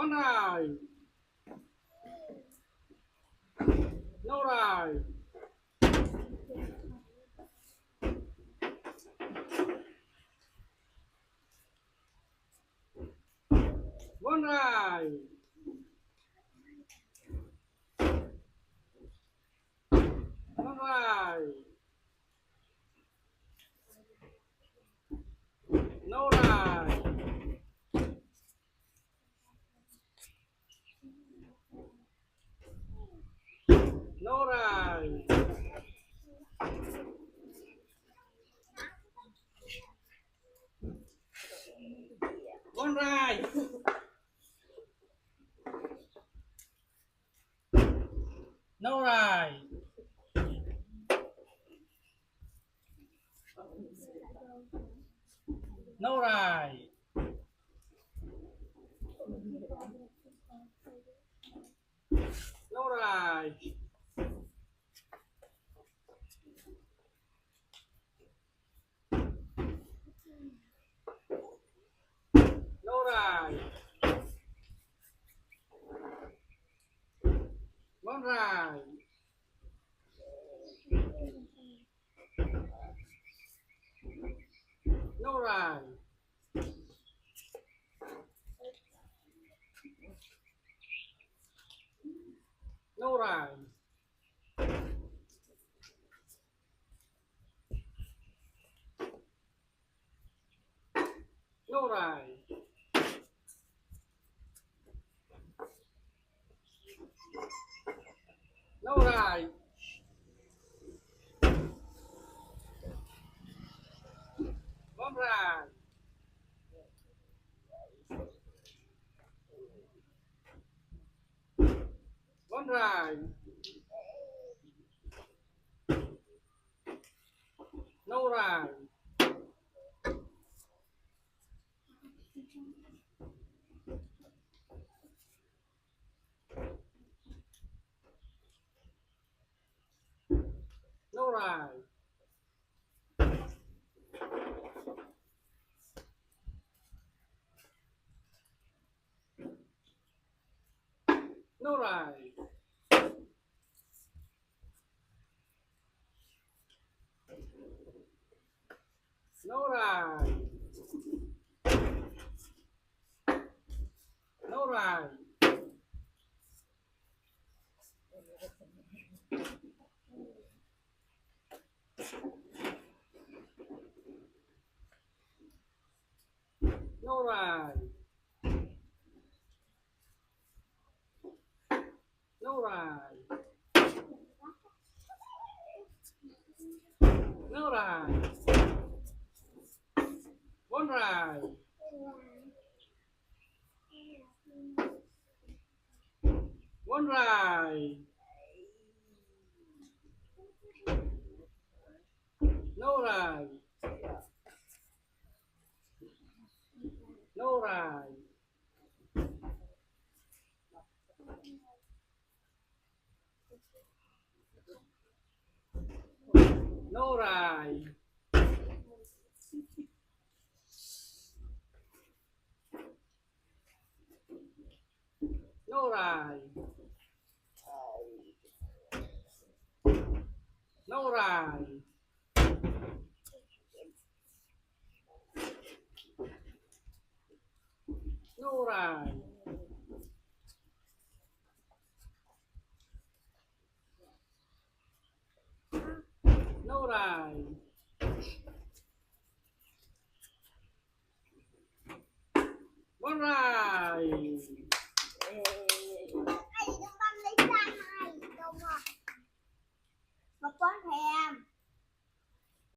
One eye. No eye. One eye. One eye. No eye. No eye. One eye. No eye. No eye. No eye. No eye. One eye. No eye. No eye. No eye. No eye. One eye. One eye. No eye. No eye. No eye. No eye. No eye. No eye. No eye. No eye. One eye. One eye. No eye. No eye. No eye. No eye. No eye. No eye. No eye. One eye.